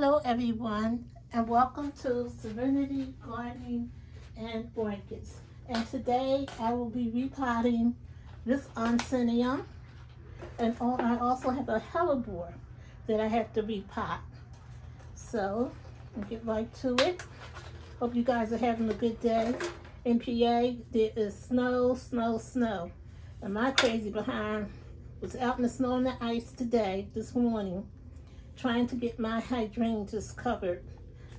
Hello everyone, and welcome to Serenity Gardening and Orchids. And today I will be repotting this oncidium, and I also have a hellebore that I have to repot. So we'll get right to it. Hope you guys are having a good day. In PA, there is snow, and my crazy behind was out in the snow and the ice this morning, trying to get my hydrangeas covered.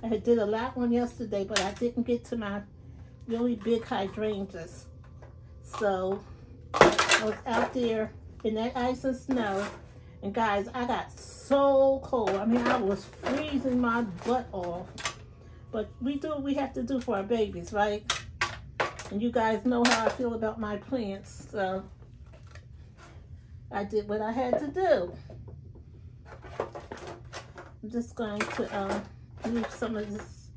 I did a lot one yesterday, but I didn't get to my really big hydrangeas. So I was out there in that ice and snow, and guys, I got so cold. I mean, I was freezing my butt off. But we do what we have to do for our babies, right? And you guys know how I feel about my plants, so I did what I had to do. I'm just going to move some of this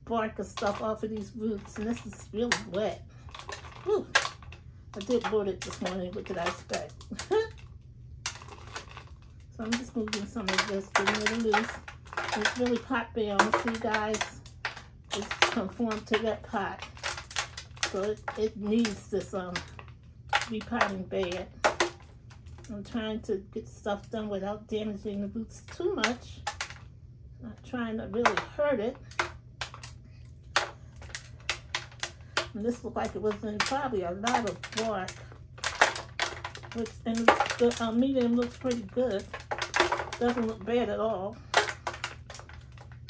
bark and stuff off of these roots, and this is really wet. Whew. I did water it this morning. What did I expect? So I'm just moving some of this, getting it loose. It's really pot bound. See, guys, it's conformed to that pot, so it needs this repotting bed. I'm trying to get stuff done without damaging the roots too much. Not trying to really hurt it. And this looked like it was in probably a lot of bark. And the medium looks pretty good. Doesn't look bad at all.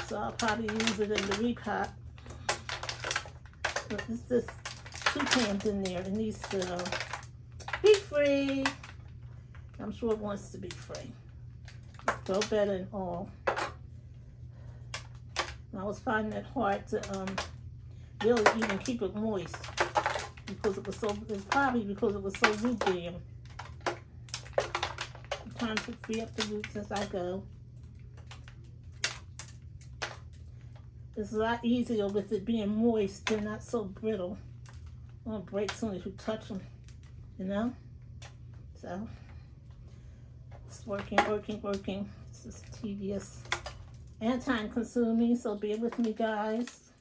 So I'll probably use it in the repot. But it's just 2 cans in there. It needs to be free. I'm sure it wants to be free. Go better and all. And I was finding it hard to really even keep it moist because it was so. It's probably because it was so root bound. I'm trying to free up the roots as I go. It's a lot easier with it being moist and not so brittle. It'll break as soon as you touch them, you know. So. Working. This is tedious and time consuming, so bear with me, guys.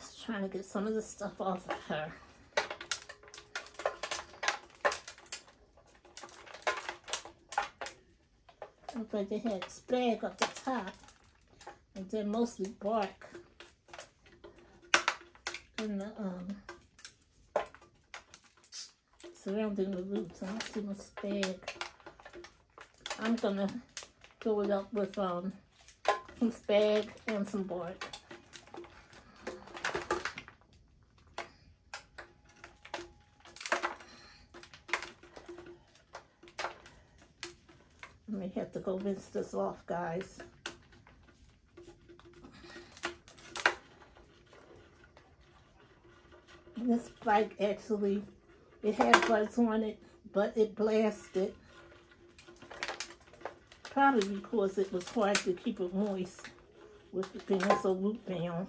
Just trying to get some of this stuff off of her. Looks like they had spag up the top, and then mostly bark in the surrounding the roots. I don't see much spag. I'm gonna fill it up with some spag and some bark. I may have to go rinse this off, guys. And this spike actually, it had buds on it, but it blasted. Probably because it was hard to keep it moist with it being so root bound.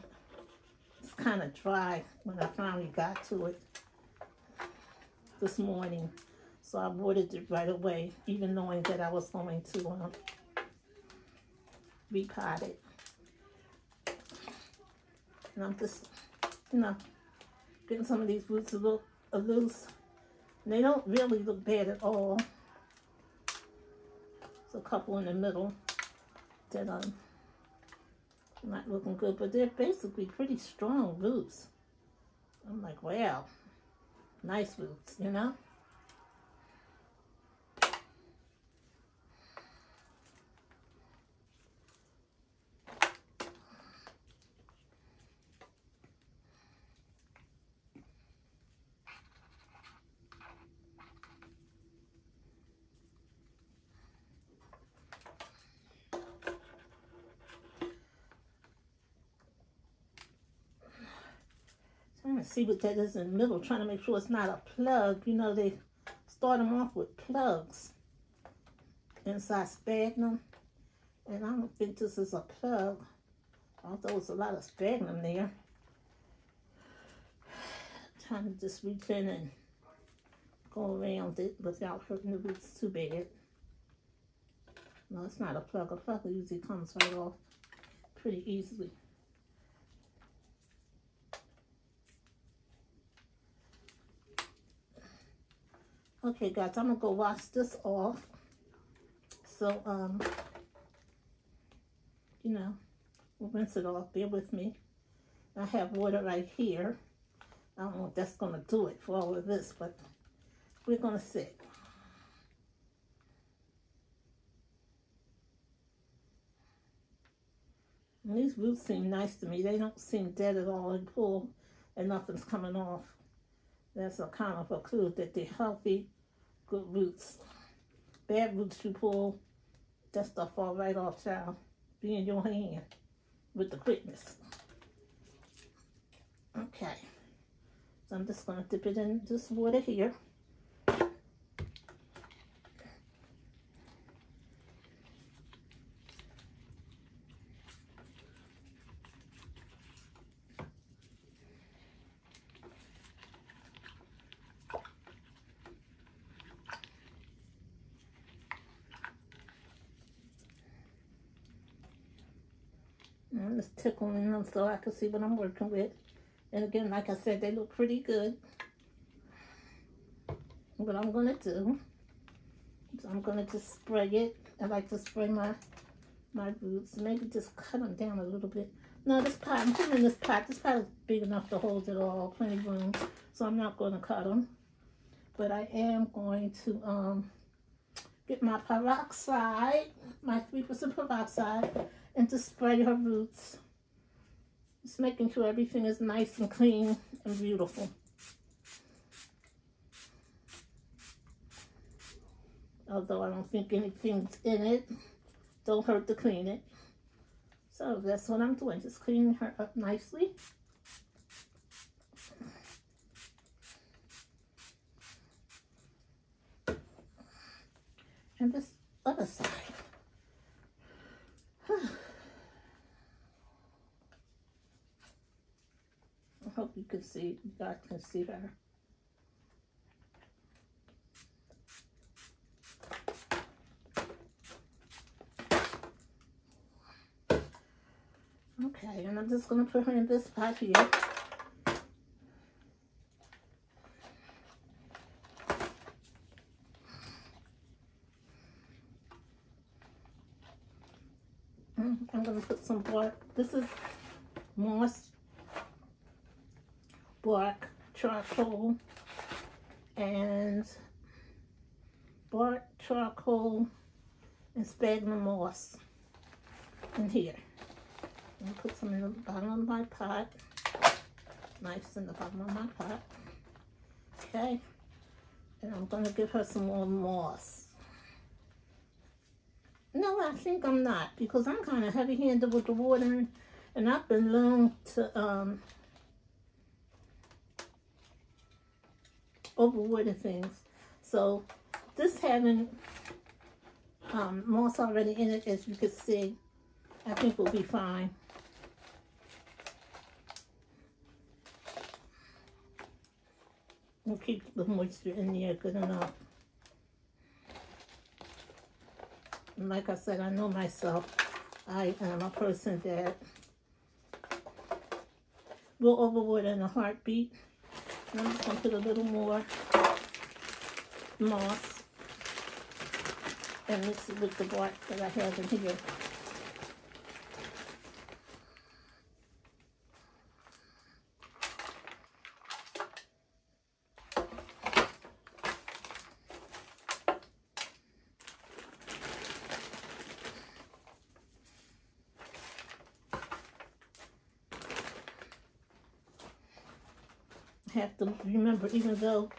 It's kind of dry when I finally got to it this morning. So I watered it right away, even knowing that I was going to repot it. And I'm just, getting some of these roots a little loose. They don't really look bad at all. There's a couple in the middle that are not looking good, but they're basically pretty strong roots. I'm like, wow, nice roots, you know? Trying to see what that is in the middle, trying to make sure it's not a plug. You know, they start them off with plugs inside sphagnum, and I don't think this is a plug, although there's a lot of sphagnum there. Trying to just reach in and go around it without hurting the roots too bad. No, it's not a plug. A plug usually comes right off pretty easily. Okay, guys, I'm gonna go wash this off. So, you know, we'll rinse it off. Bear with me. I have water right here. I don't know if that's gonna do it for all of this, but we're gonna see. And these roots seem nice to me. They don't seem dead at all. And pull and nothing's coming off. That's a kind of a clue that they're healthy, good roots. Bad roots you pull, that stuff fall right off, child. Be in your hand with the quickness. Okay. So I'm just going to dip it in this water here. I'm just tickling them so I can see what I'm working with. And again, like I said, they look pretty good. What I'm going to do is I'm going to just spray it. I like to spray my roots. Maybe just cut them down a little bit. No, this pot, I'm putting in this pot. This pot is big enough to hold it all, plenty of room. So I'm not going to cut them. But I am going to get my peroxide, my 3% peroxide, and to spray her roots. Just making sure everything is nice and clean and beautiful. Although I don't think anything's in it, don't hurt to clean it. So that's what I'm doing, just cleaning her up nicely. And this other side. I hope you can see, you guys can see her. Okay, and I'm just going to put her in this pot here. I'm going to put some bark. This is moss, bark, charcoal, and bark, charcoal, and sphagnum moss in here. I'm going to put some in the bottom of my pot. Nice in the bottom of my pot. Okay. And I'm going to give her some more moss. No, I think I'm not, because I'm kind of heavy-handed with the watering, and I've been known to overwater things. So this having moss already in it, as you can see, I think will be fine. We'll keep the moisture in there good enough. And like I said, I know myself. I am a person that will overwater in a heartbeat. And I'm just going to put a little more moss and mix it with the bark that I have in here. Have to remember, even though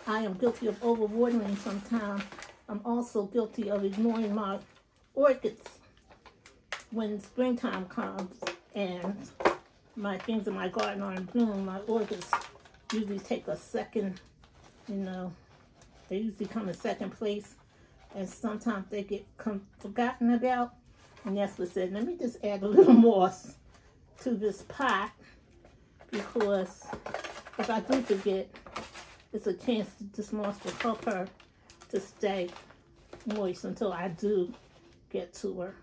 I am guilty of overwatering sometimes, I'm also guilty of ignoring my orchids when springtime comes and my things in my garden are in bloom. My orchids usually take a second, you know, they usually come in second place, and sometimes they get forgotten about. And that's what said, let me just add a little moss to this pot, because if I do forget, it's a chance that this moss will help her to stay moist until I do get to her.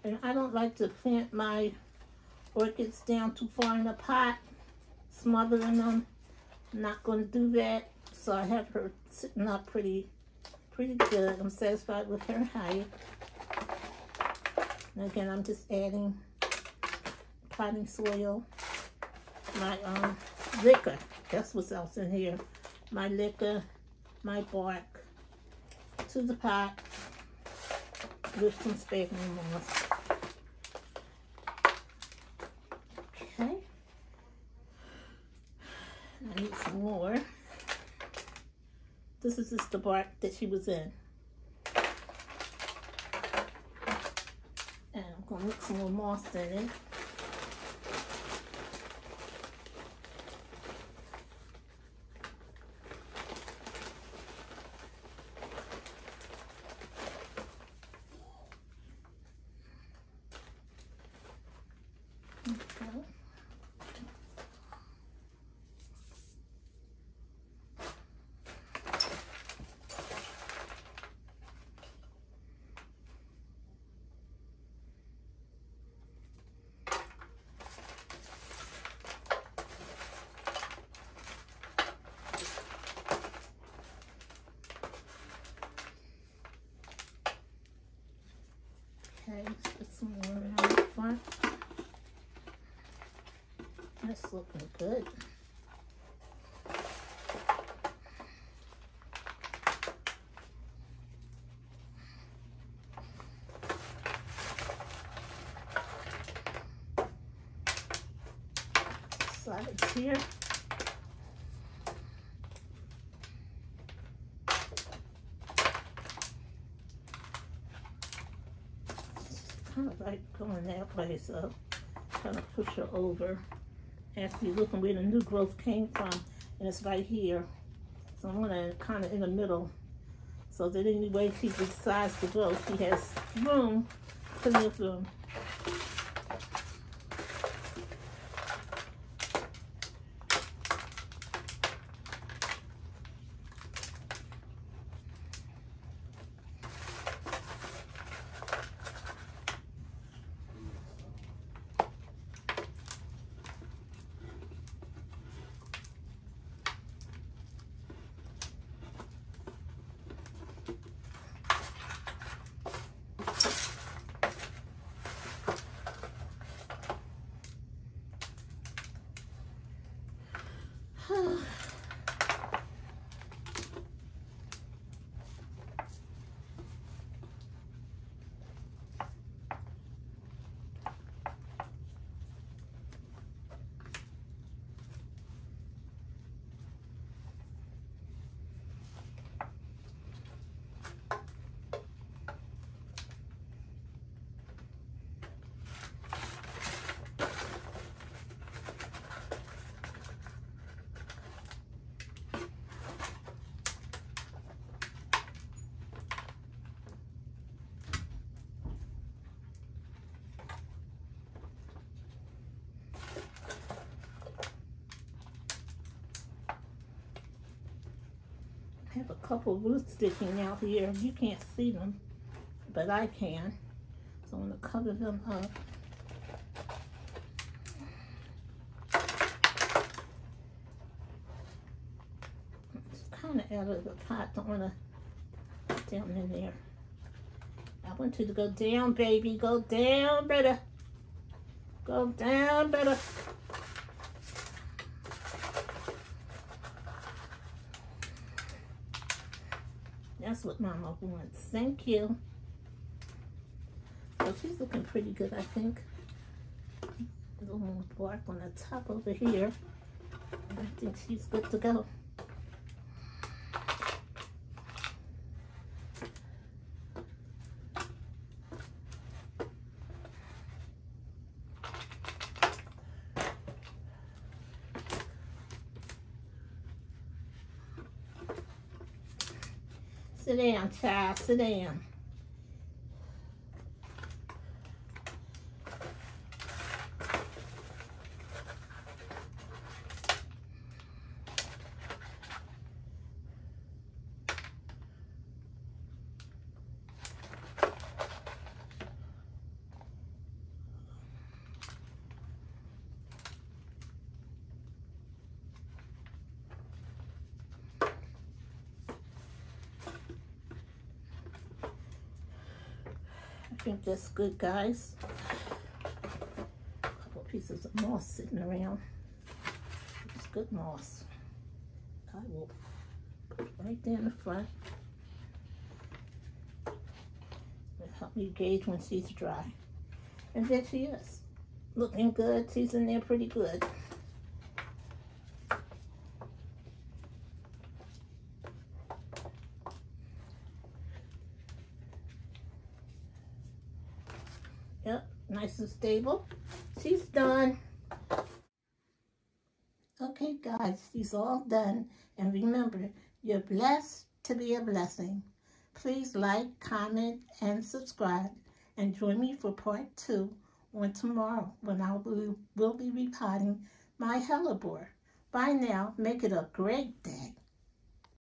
And I don't like to plant my orchids down too far in the pot, smothering them. I'm not going to do that. So I have her sitting up pretty good. I'm satisfied with her height. And again, I'm just adding potting soil, my liquor. That's what's else in here. My liquor, my bark to the pot with some sphagnum moss. Okay. I need some more. This is just the bark that she was in. And I'm going to mix some more moss in it. Okay, let's put some more around the front. That's looking good. Sides here. Kind of like going that way, so kind of push her over after you're looking where the new growth came from, and it's right here. So I'm gonna kind of in the middle, so that any way she decides to grow, she has room, plenty of room. I have a couple of roots sticking out here. You can't see them, but I can. So I'm going to cover them up. It's kind of out of the pot. Don't want to put down in there. I want you to go down, baby. Go down, better. Go down, better. That's what Mama wants. Thank you. So she's looking pretty good, I think. A little more bark on the top over here. And I think she's good to go. Sit down, child. Sit down. I think that's good, guys. A couple pieces of moss sitting around. It's good moss. I will put it right there in the front. It'll help me gauge when she's dry. And there she is. Looking good. She's in there pretty good. Yep, nice and stable. She's done. Okay, guys, she's all done. And remember, you're blessed to be a blessing. Please like, comment, and subscribe. And join me for part 2 on tomorrow when I will be repotting my hellebore. Bye now. Make it a great day.